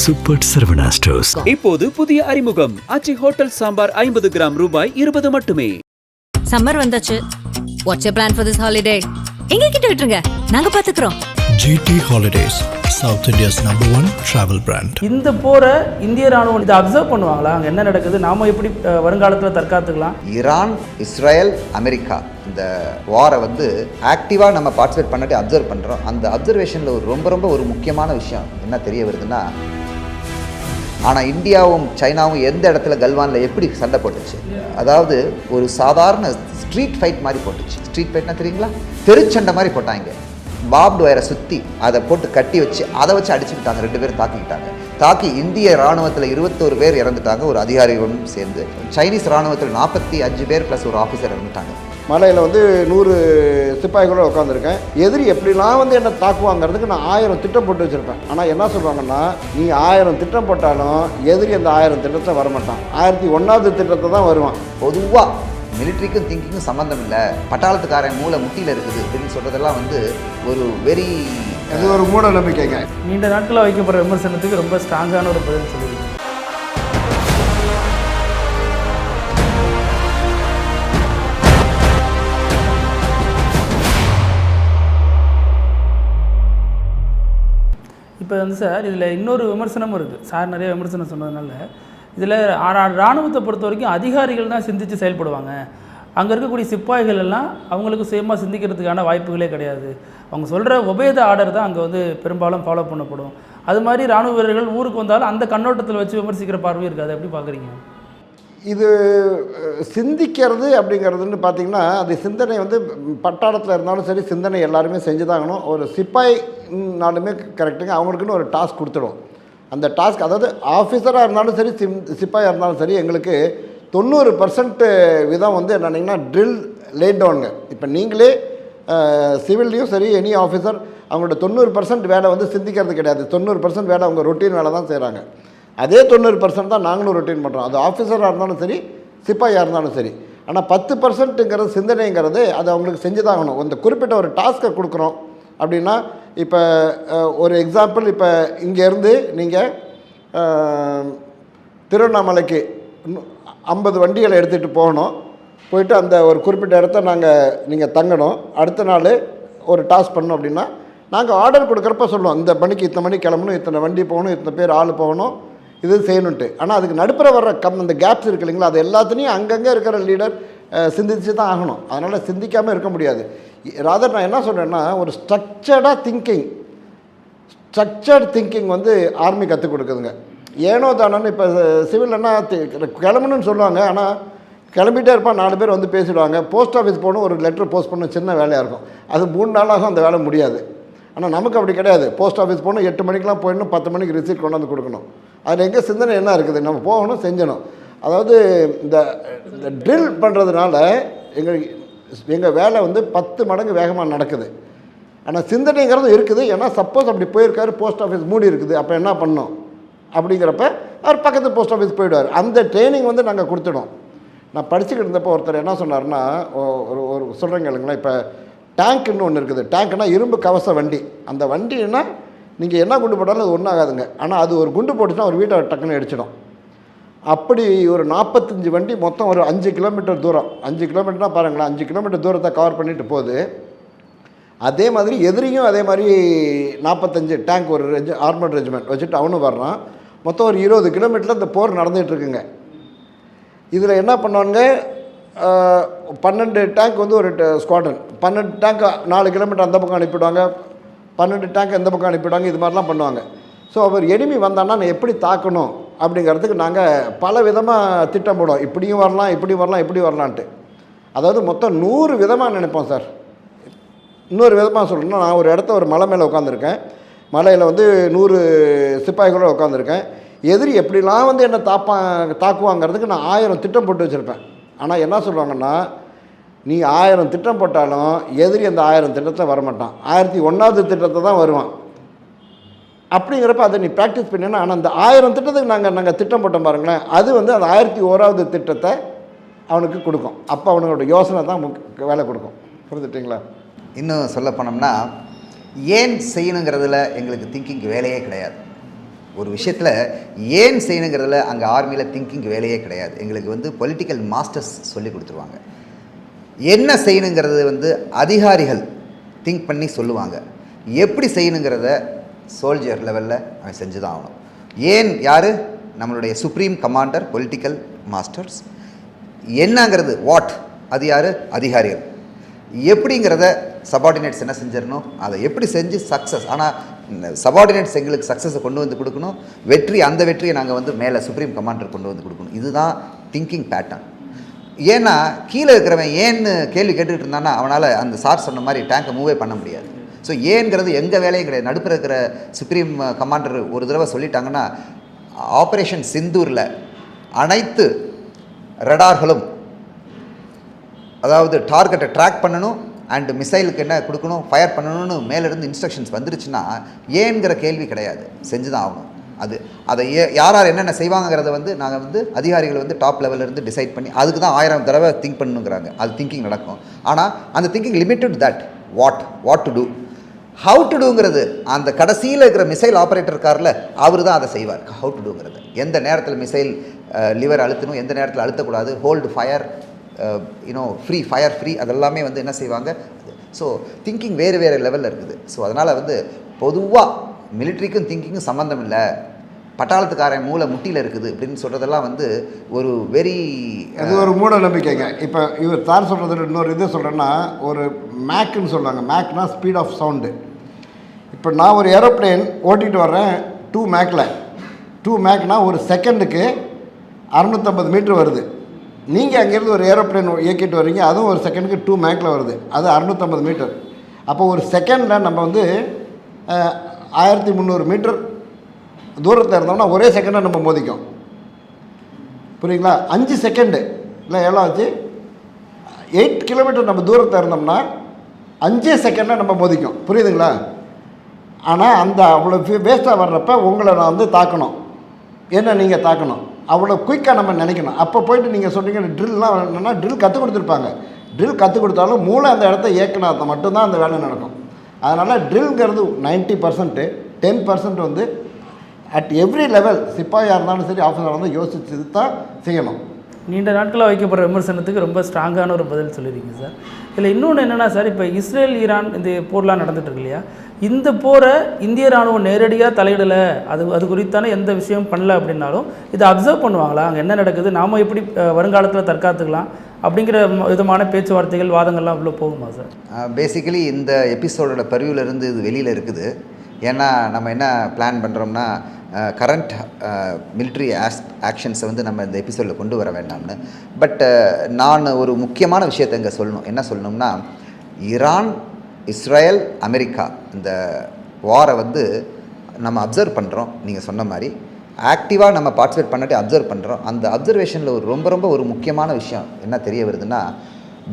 Super Saravana stores. இப்போது புதிய அறிமுகம் ஆச்சி ஹோட்டல் சாம்பார் 50 கிராம் ரூபாய் 20 மட்டுமே. சம்மர் வந்தாச்சு. What's you plan for this holiday? எங்க கிட்ட விட்டுருங்க, நாங்க பாத்துக்கிறோம். GT Holidays, South India's #1 travel brand. இந்த போரை இந்திய ராணுவம் இதை அப்சர்வ் பண்ணுவாங்களா? அங்கே என்ன நடக்குது, நாம எப்படி வருங்காலத்தில் தற்காத்துக்கலாம்? ஈரான், இஸ்ரேல், அமெரிக்கா இந்த வாரை ஆக்டிவாக நம்ம பார்ட்டிசிபேட் பண்ணிட்டு அப்சர்வ் பண்ணுறோம். அந்த அப்சர்வேஷனில் ஒரு முக்கியமான விஷயம் என்ன தெரிய வருதுன்னா, ஆனால் இந்தியாவும் சைனாவும் எந்த இடத்துல கல்வானில் எப்படி சண்டை போட்டுச்சு, அதாவது ஒரு சாதாரண ஸ்ட்ரீட் ஃபைட் மாதிரி போட்டுச்சு. ஸ்ட்ரீட் ஃபைட்னா தெரியுங்களா? தெருச்சண்டை மாதிரி போட்டாங்க. பாப்டு வயரை சுற்றி அதை போட்டு கட்டி வச்சு அதை வச்சு அடிச்சுக்கிட்டாங்க. 2 பேரும் தாக்கி இந்திய இராணுவத்தில் 21 பேர் இறந்துட்டாங்க, ஒரு அதிகாரிகளும் சேர்ந்து. சைனீஸ் இராணுவத்தில் 45 பேர் ப்ளஸ் ஒரு ஆஃபீஸர் இறந்துட்டாங்க. மலையில் 100 சிப்பாய்களோடு உட்காந்துருக்கேன். எதிரி எப்படிலாம் என்னை தாக்குவாங்கிறதுக்கு நான் 1000 திட்டம் போட்டு வச்சுருப்பேன். ஆனால் என்ன சொல்கிறாங்கன்னா, நீ 1000 திட்டம் போட்டாலும் எதிரி அந்த 1000 திட்டத்தை வரமாட்டான், 1001வது திட்டத்தை தான் வருவான். பொதுவாக மிலிட்ரிக்கும் திங்கிங்கும் சம்மந்தம் இல்லை, பட்டாளத்துக்காரன் மூளை முட்டியில் இருக்குது அப்படின்னு சொல்கிறதெல்லாம் ஒரு வெரி அது ஒரு மூட நம்பிக்கைங்க. நீண்ட நாட்களில் வைக்கப்படுற விமர்சனத்துக்கு ரொம்ப ஸ்ட்ராங்கான ஒரு பதில் சொல்லுவீங்க. இப்போ சார், இதில் இன்னொரு விமர்சனமும் இருக்குது. சார் நிறைய விமர்சனம் சொன்னதுனால இதில் இராணுவத்தை பொறுத்த வரைக்கும் அதிகாரிகள் தான் சிந்தித்து செயல்படுவாங்க. அங்கே இருக்கக்கூடிய சிப்பாய்கள் எல்லாம் அவங்களுக்கு சுயமாக சிந்திக்கிறதுக்கான வாய்ப்புகளே கிடையாது. அவங்க சொல்கிற ஒபேத ஆர்டர் தான் அங்கே பெரும்பாலும் ஃபாலோ பண்ணப்படும். அது மாதிரி இராணுவ வீரர்கள் ஊருக்கு வந்தாலும் அந்த கண்ணோட்டத்தில் வச்சு விமர்சிக்கிற பார்வை இருக்காது. எப்படி பார்க்குறீங்க? இது சிந்திக்கிறது அப்படிங்கிறதுன்னு பார்த்திங்கன்னா, அது சிந்தனை பட்டாளத்தில் இருந்தாலும் சரி, சிந்தனை எல்லாருமே செஞ்சு தாங்கணும். ஒரு சிப்பாய்னாலுமே கரெக்டுங்க, அவங்களுக்குன்னு ஒரு டாஸ்க் கொடுத்துடும். அந்த டாஸ்க், அதாவது ஆஃபீஸராக இருந்தாலும் சரி, சிப்பாயாக இருந்தாலும் சரி, எங்களுக்கு 90% விதம் என்னென்னிங்கன்னா ட்ரில் லேட் டவுனுங்க. இப்போ நீங்களே சிவில்லையும் சரி, எனி ஆஃபீஸர் அவங்களோட 90% வேலை சிந்திக்கிறது கிடையாது. 90% வேலை அவங்க ரொட்டீன் வேலை தான் செய்கிறாங்க. அதே 90% தான் நாங்களும் ரொட்டீன் பண்ணுறோம். அது ஆஃபீஸராக இருந்தாலும் சரி, சிப்பாயாக இருந்தாலும் சரி. ஆனால் 10%ங்கிறது சிந்தனைங்கிறது அது அவங்களுக்கு செஞ்சு தான் ஆகணும். அந்த குறிப்பிட்ட ஒரு டாஸ்க்கை கொடுக்குறோம் அப்படின்னா, இப்போ ஒரு எக்ஸாம்பிள், இப்போ இங்கேருந்து நீங்கள் திருவண்ணாமலைக்கு 50 வண்டிகளை எடுத்துகிட்டு போகணும். போயிட்டு அந்த ஒரு குறிப்பிட்ட இடத்த நீங்கள் தங்கணும். அடுத்த நாள் ஒரு டாஸ்க் பண்ணணும் அப்படின்னா, நாங்கள் ஆர்டர் கொடுக்குறப்ப சொல்லுவோம், இந்த மணிக்கு இத்தனை மணிக்கு கிளம்பணும், இத்தனை வண்டி போகணும், இத்தனை பேர் ஆள் போகணும், இது செய்யணுன்ட்டு. ஆனால் அதுக்கு நடுப்புற வர்ற அந்த கேப்ஸ் இருக்குது இல்லைங்களா, அது எல்லாத்துலேயும் அங்கங்கே இருக்கிற லீடர் சிந்திச்சு தான் ஆகணும். அதனால் சிந்திக்காமல் இருக்க முடியாது. ராதர் நான் என்ன சொல்கிறேன்னா, ஒரு ஸ்ட்ரக்சர்ட் திங்கிங் ஆர்மி கற்றுக் கொடுக்குதுங்க. ஏனோ தானோன்னு இப்போ சிவில்னா கிளம்பணுன்னு சொல்லுவாங்க, ஆனால் கிளம்பிட்டே இருப்பான், 4 பேர் பேசிடுவாங்க. போஸ்ட் ஆஃபீஸ் போகணும், ஒரு லெட்டர் போஸ்ட் பண்ண சின்ன வேலையாக இருக்கும், அது 3 நாளாகும் அந்த வேலை முடியாது. ஆனால் நமக்கு அப்படி கிடையாது. போஸ்ட் ஆஃபீஸ் போகணும், 8 மணிக்கெலாம் போயிடணும், 10 மணிக்கு ரிசீட் கொண்டாந்து கொடுக்கணும். அதில் எங்கே சிந்தனை என்ன இருக்குது, நம்ம போகணும், செஞ்சணும். அதாவது இந்த ட்ரில் பண்ணுறதுனால எங்கள் வேலை 10 மடங்கு வேகமாக நடக்குது. ஆனால் சிந்தனைங்கிறது இருக்குது. ஏன்னா சப்போஸ் அப்படி போயிருக்காரு, போஸ்ட் ஆஃபீஸ் மூடி இருக்குது, அப்போ என்ன பண்ணணும் அப்படிங்கிறப்ப அவர் பக்கத்து போஸ்ட் ஆஃபீஸ் போயிடுவார். அந்த ட்ரைனிங் நாங்கள் கொடுத்துடும். நான் படிச்சுக்கிட்டு இருந்தப்போ ஒருத்தர் என்ன சொன்னார்னா, ஒரு சொல்கிறேங்க இல்லைங்களா, இப்போ டேங்க்குன்னு ஒன்று இருக்குது. டேங்க்குனா இரும்பு கவச வண்டி. அந்த வண்டின்னா நீங்கள் என்ன குண்டு போட்டாலும் அது ஒன்றும் ஆகாதுங்க. ஆனால் அது ஒரு குண்டு போட்டுச்சுன்னா ஒரு வீட்டை டக்குன்னு அடிச்சிடும். அப்படி ஒரு 45 வண்டி மொத்தம் ஒரு 5 கிலோமீட்டர் தூரம், 5 கிலோமீட்டர்னால் பாருங்களேன், 5 கிலோமீட்டர் தூரத்தை கவர் பண்ணிட்டு போகுது. அதே மாதிரி எதிரியும் அதே மாதிரி 45 டேங்க் ஒரு ஆர்மர்ட் ரெஜிமெண்ட் வச்சுட்டு அவனும் வர்றான். மொத்தம் ஒரு 20 கிலோமீட்டரில் இந்த போர் நடந்துகிட்ருக்குங்க. இதில் என்ன பண்ணுவாங்க, 12 டேங்க் ஒரு ஸ்குவாட்ரன், 12 டேங்க் 4 கிலோமீட்டர் அந்த பக்கம் அனுப்பிவிடுவாங்க, 12 டேங்க் இந்த பக்கம் அனுப்பிவிடுவாங்க. இது மாதிரிலாம் பண்ணுவாங்க. ஸோ அவர் எனிமி வந்தான்னா நான் எப்படி தாக்கணும் அப்படிங்கிறதுக்கு நாங்கள் பல விதமாக திட்டம் போடுவோம். இப்படியும் வரலாம், இப்படி வரலாம், இப்படி வரலான்ட்டு. அதாவது மொத்தம் 100 விதமாக நினைப்போம் சார். இன்னொரு விதமாக சொல்லணும்னா, நான் ஒரு இடத்த ஒரு மலை மேலே உட்காந்துருக்கேன். மலையில் 100 சிப்பாய்களோடு உட்காந்துருக்கேன். எதிரி எப்படிலாம் என்னை தாக்குவாங்கிறதுக்கு நான் 1000 திட்டம் போட்டு வச்சுருப்பேன். ஆனால் என்ன சொல்லுவாங்கன்னா, நீ 1000 திட்டம் போட்டாலும் எதிரி அந்த 1000 திட்டத்தில் வரமாட்டான், 1001வது திட்டத்தை தான் வருவான். அப்படிங்கிறப்ப அதை நீ ப்ராக்டிஸ் பண்ணினா. ஆனால் அந்த 1000 திட்டத்துக்கு நாங்கள் திட்டம் போட்டோம் பாருங்களேன், அது அந்த 1001வது திட்டத்தை அவனுக்கு கொடுக்கும். அப்போ அவனோட யோசனை தான் வேலை கொடுக்கும். புரிஞ்சுட்டிங்களா? இன்னும் சொல்ல போனோம்னா, ஏன் செய்யணுங்கிறதுல எங்களுக்கு திங்கிங் வேலையே கிடையாது. ஒரு விஷயத்தில் ஏன் செய்யணுங்கிறதுல அங்கே ஆர்மியில் திங்கிங் வேலையே கிடையாது. எங்களுக்கு வந்து பொலிட்டிக்கல் மாஸ்டர்ஸ் சொல்லி கொடுத்துருவாங்க. என்ன செய்யணுங்கிறது வந்து அதிகாரிகள் திங்க் பண்ணி சொல்லுவாங்க. எப்படி செய்யணுங்கிறத சோல்ஜர் லெவலில் அவன் செஞ்சு தான் ஆகணும். ஏன் யார் நம்மளுடைய சுப்ரீம் கமாண்டர் பொலிட்டிக்கல் மாஸ்டர்ஸ். என்னங்கிறது வாட் அது யார் அதிகாரிகள். எப்படிங்கிறத சபார்டினேட்ஸ் என்ன செஞ்சிடணும், அதை எப்படி செஞ்சு சக்ஸஸ். ஆனால் சபார்டினேட்ஸ் எங்களுக்கு சக்ஸஸை கொண்டு வந்து கொடுக்கணும், அந்த வெற்றியை நாங்கள் வந்து மேலே சுப்ரீம் கமாண்டர் கொண்டு வந்து கொடுக்கணும். இதுதான் திங்கிங் பேட்டர்ன். ஏன்னா கீழே இருக்கிறவன் ஏன்னு கேள்வி கேட்டுக்கிட்டு இருந்தான்னா அவனால் அந்த சார் சொன்ன மாதிரி டேங்கை மூவே பண்ண முடியாது. ஸோ ஏங்கிறது எங்கள் வேலையும் கிடையாது. நடுப்புற இருக்கிற சுப்ரீம் கமாண்டர் ஒரு தடவை சொல்லிட்டாங்கன்னா, ஆப்ரேஷன் சிந்தூரில் அனைத்து ரடார்களும் அதாவது டார்கெட்டை ட்ராக் பண்ணணும் அண்டு மிசைலுக்கு என்ன கொடுக்கணும், ஃபயர் பண்ணணும்னு மேலேருந்து இன்ஸ்ட்ரக்ஷன்ஸ் வந்துருச்சுன்னா ஏங்கிற கேள்வி கிடையாது, செஞ்சு தான் ஆகணும். அதை யார் என்னென்ன செய்வாங்கிறத வந்து நாங்கள் வந்து அதிகாரிகள் வந்து டாப் லெவலிருந்து டிசைட் பண்ணி அதுக்கு தான் 1000 தடவை திங்க் பண்ணணுங்கிறாங்க. அது திங்கிங் நடக்கும். ஆனால் அந்த thinking limited that what to do, how to டூங்கிறது அந்த கடைசியில் இருக்கிற மிசைல் ஆப்ரேட்டர் இருக்கார்ல அவர் தான் அதை செய்வார். ஹவு டு டூங்கிறது எந்த நேரத்தில் மிசைல் லிவர் அழுத்தணும், எந்த நேரத்தில் அழுத்தக்கூடாது, ஹோல்டு ஃபயர் ஃபயர் ஃப்ரீ அதெல்லாமே வந்து என்ன செய்வாங்க. ஸோ திங்கிங் வேறு லெவலில் இருக்குது. ஸோ அதனால் வந்து பொதுவாக மிலிட்ரிக்கும் திங்கிங்கும் சம்மந்தம் இல்லை, பட்டாளத்துக்காரன் மூளை முட்டியில் இருக்குது அப்படின்னு சொல்கிறதெல்லாம் வந்து ஒரு அது ஒரு மூட நம்பிக்கைங்க. இப்போ இவர் சார் சொல்கிறது இன்னொரு இது சொல்கிறேன்னா, ஒரு மேக்குன்னு சொல்கிறாங்க. மேக்னா ஸ்பீட் ஆஃப் சவுண்டு. இப்போ நான் ஒரு ஏரோப்ளேன் ஓட்டிகிட்டு வர்றேன் 2 மேக்கில். 2 மேக்னா ஒரு செகண்டுக்கு 650 மீட்ரு வருது. நீங்கள் அங்கேருந்து ஒரு ஏரோப்ளேன் இயக்கிட்டு வர்றீங்க, அதுவும் ஒரு செகண்டுக்கு 2 மேக்கில் வருது, அது 650 மீட்டர். அப்போ ஒரு செகண்டில் நம்ம வந்து 1300 மீட்டர் தூரத்தில் இருந்தோம்னா ஒரே செகண்டாக நம்ம மோதிக்கும். புரியுங்களா? 5 செகண்டு இல்லை எவ்வளோ ஆச்சு, 8 கிலோமீட்டர் நம்ம தூரத்தில் இருந்தோம்னா 5 செகண்டாக நம்ம மோதிக்கும். புரியுதுங்களா? ஆனால் அந்த அவ்வளோ வேஸ்ட்டாக வர்றப்ப உங்களை நான் வந்து தாக்கணும், என்ன நீங்கள் தாக்கணும், அவ்வளோ குயிக்காக நம்ம நினைக்கணும். அப்போ போய்ட்டு நீங்கள் சொன்னீங்க ட்ரில்லாம் என்னென்னா, ட்ரில் கற்றுக் கொடுத்துருப்பாங்க. ட்ரில் கற்றுக் கொடுத்தாலும் மூளை அந்த இடத்த இயக்கினா மட்டும்தான் அந்த வேலை நடக்கும். அதனால் ட்ரில்ங்கிறது 90%, 10% வந்து அட் எவ்ரி லெவல் சிப்பாயாக இருந்தாலும் சரி ஆஃபீஸராக இருந்தாலும் யோசிச்சு தான் செய்யணும். நீண்ட நாட்களாக வைக்கப்படுற விமர்சனத்துக்கு ரொம்ப ஸ்ட்ராங்கான ஒரு பதில் சொல்லியிருக்கீங்க சார். இதில் இன்னொன்று என்னென்னா சார், இப்போ இஸ்ரேல் ஈரான் இந்த போர்லாம் நடந்துகிட்டு இருக்கு இல்லையா, இந்த போரை இந்திய ராணுவம் நேரடியாக தலையிடலை, அது குறித்தான எந்த விஷயம் பண்ணல அப்படின்னாலும் இதை அப்சர்வ் பண்ணுவாங்களா, அங்கே என்ன நடக்குது, நாம் எப்படி வருங்காலத்தில் தற்காத்துக்கலாம் அப்படிங்கிற விதமான பேச்சுவார்த்தைகள் வாதங்கள்லாம் அவ்வளோ போகுமா சார்? பேசிக்கலி இந்த எபிசோடோட பரிவிலிருந்து இது வெளியில் இருக்குது. ஏன்னா நம்ம என்ன பிளான் பண்ணுறோம்னா, கரண்ட் மிலிட்ரி ஆக்ஷன்ஸை வந்து நம்ம இந்த எபிசோடில் கொண்டு வர வேண்டாம்னு. பட் நான் ஒரு முக்கியமான விஷயத்தை இங்கே சொல்லணும். என்ன சொல்லணும்னா, ஈரான், இஸ்ரேல், அமெரிக்கா இந்த வாரை வந்து நம்ம அப்சர்வ் பண்ணுறோம். நீங்கள் சொன்ன மாதிரி ஆக்டிவாக நம்ம பார்ட்டிசிபேட் பண்ணிட்டு அப்சர்வ் பண்ணுறோம். அந்த அப்சர்வேஷனில் ரொம்ப ஒரு முக்கியமான விஷயம் என்ன தெரிய வருதுன்னா,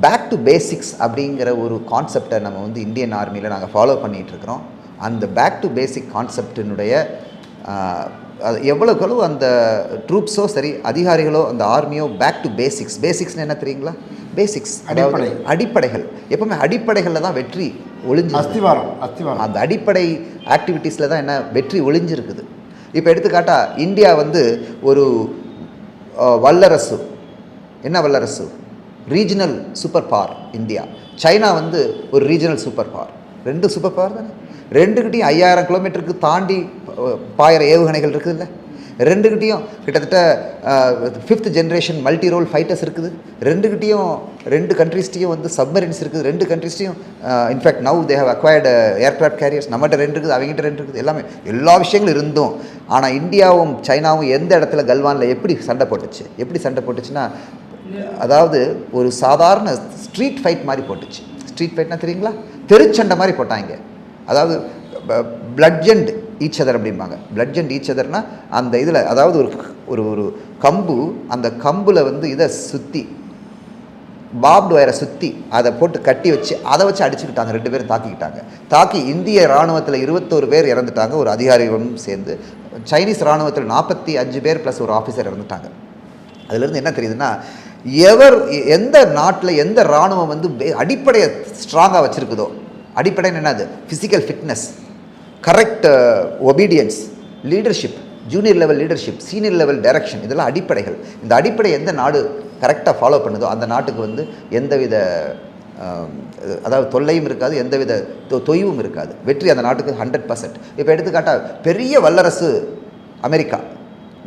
பேக் டு பேசிக்ஸ் அப்படிங்கிற ஒரு கான்செப்டை நம்ம வந்து இந்தியன் ஆர்மியில் நாங்கள் ஃபாலோ பண்ணிகிட்ருக்கிறோம். அந்த பேக் டு பேசிக் கான்செப்டினுடைய அது எவ்வளோக்களோ அந்த ட்ரூப்ஸோ சரி அதிகாரிகளோ அந்த ஆர்மியோ பேக் டு பேசிக்ஸ்னு என்ன தெரியுங்களா? பேசிக்ஸ் அடிப்படைகள். எப்பவுமே அடிப்படைகளில் தான் வெற்றி ஒளிஞ்சு, அஸ்திவாரம் அந்த அடிப்படை ஆக்டிவிட்டீஸில் தான் என்ன வெற்றி ஒளிஞ்சிருக்குது. இப்போ எடுத்துக்காட்டா இந்தியா வந்து ஒரு வல்லரசு. என்ன வல்லரசு? Regional super power India. China வந்து ஒரு regional super power. 2 super power தானே. 2கிட்டையும் 5000 கிலோமீட்டருக்கு தாண்டி பாயிற ஏவுகணைகள் இருக்குது இல்லை. 2கிட்டையும் கிட்டத்தட்ட 5th generation multi role fighters இருக்குது. 2கிட்டையும் 2 கண்ட்ரீஸ்டையும் வந்து சப்மரின்ஸ் இருக்குது. 2 கண்ட்ரீஸ்டையும் in fact now they have acquired aircraft carriers. நம்மகிட்ட 2 இருக்குது, அவங்ககிட்ட 2 இருக்குது. எல்லாமே எல்லா விஷயங்களும் இருந்தும் ஆனால் இந்தியாவும் சைனாவும் எந்த இடத்துல கல்வானில் எப்படி சண்டை போட்டுச்சுன்னா, அதாவது ஒரு சாதாரண ஸ்ட்ரீட் ஃபைட் மாதிரி போட்டுச்சு. ஸ்ட்ரீட் ஃபைட்னா தெரியுங்களா? தெருச்சண்டை மாதிரி போட்டாங்க. அதாவது பிளட்ஜெண்ட் ஈச் அதர் அப்படிம்பாங்க. பிளட்ஜெண்ட் ஈச் அதர்னா அந்த இதில் அதாவது ஒரு ஒரு கம்பு, அந்த கம்பில் வந்து இதை சுற்றி பாப்டு வயரை சுற்றி அதை போட்டு கட்டி வச்சு அதை வச்சு அடிச்சுக்கிட்டாங்க. 2 பேரும் தாக்கி இந்திய இராணுவத்தில் 21 பேர் இறந்துட்டாங்க, ஒரு அதிகாரிகளும் சேர்ந்து. சைனீஸ் இராணுவத்தில் 45 பேர் ப்ளஸ் ஒரு ஆஃபீஸர் இறந்துட்டாங்க. அதுலேருந்து என்ன தெரியுதுன்னா, எந்த நாட்டில் எந்த இராணுவம் வந்து அடிப்படையை ஸ்ட்ராங்காக வச்சுருக்குதோ, அடிப்படைன்னு என்னது? Physical fitness, correct obedience, leadership, junior level leadership, senior level direction, இதெல்லாம் அடிப்படைகள். இந்த அடிப்படை எந்த நாடு கரெக்டாக ஃபாலோ பண்ணுதோ அந்த நாட்டுக்கு வந்து எந்தவித அதாவது தொல்லையும் இருக்காது, எந்தவித தொய்வும் இருக்காது. வெற்றி அந்த நாட்டுக்கு 100%. இப்போ எடுத்துக்காட்டால் பெரிய வல்லரசு அமெரிக்கா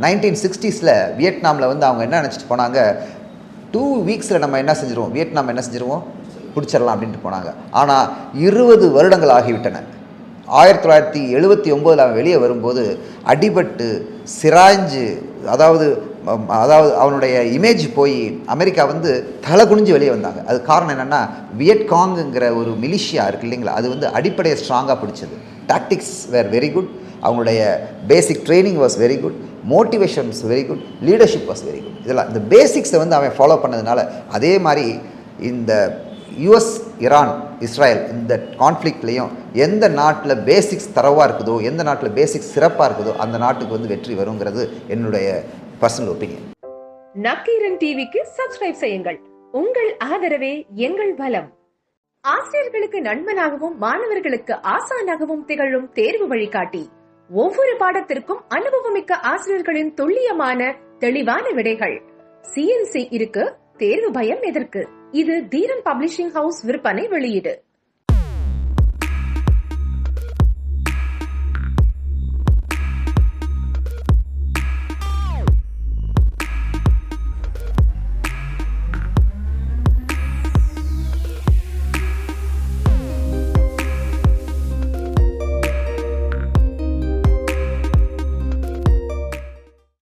1960s வியட்நாமில் வந்து அவங்க என்ன நினச்சிட்டு போனாங்க, 2 வீக்ஸில் நம்ம என்ன செஞ்சுருவோம், வியட்நாம் என்ன செஞ்சுருவோம், பிடிச்சிடலாம் அப்படின்ட்டு போனாங்க. ஆனால் 20 வருடங்கள் ஆகிவிட்டன. 1979 அவன் வெளியே வரும்போது அடிபட்டு சிராய்ஞ்சு, அதாவது அவனுடைய இமேஜ் போய் அமெரிக்கா வந்து தலை குனிஞ்சு வெளியே வந்தாங்க. அது காரணம் என்னென்னா, வியட்காங்குங்கிற ஒரு மிலிஷியா இருக்குது இல்லைங்களா, அது வந்து அடிப்படையை ஸ்ட்ராங்காக பிடிச்சது. டாக்டிக்ஸ் வேர் வெரி குட், அவங்களுடைய பேசிக் training was very good, motivation was very good, leadership was very good. இதெல்லாம் இந்த பேசிக்ஸை வந்து அவன் ஃபாலோ பண்ணதுனால, அதே மாதிரி இந்த யுஎஸ், ஈரான், இஸ்ரேல் இந்த கான்ஃப்ளிக்ட்லேயும் எந்த நாட்டில் பேசிக்ஸ் தரவாக இருக்குதோ, எந்த நாட்டில் பேசிக்ஸ் சிறப்பாக இருக்குதோ அந்த நாட்டுக்கு வந்து வெற்றி வருங்கிறது என்னுடைய பர்சனல் ஒப்பீனியன். நக்கீரன் டிவிக்கு சப்ஸ்கிரைப் செய்யுங்கள். உங்கள் ஆதரவே எங்கள் பலம். ஆசிரியர்களுக்கு நண்பனாகவும் மாணவர்களுக்கு ஆசானாகவும் திகழும் தேர்வு வழிகாட்டி. ஒவ்வொரு பாடத்திற்கும் அனுபவமிக்க ஆசிரியர்களின் துல்லியமான தெளிவான விடைகள். CNC இருக்கு, தேர்வு பயம் எதற்கு? இது தீரன் பப்ளிஷிங் ஹவுஸ் விற்பனை வெளியீடு.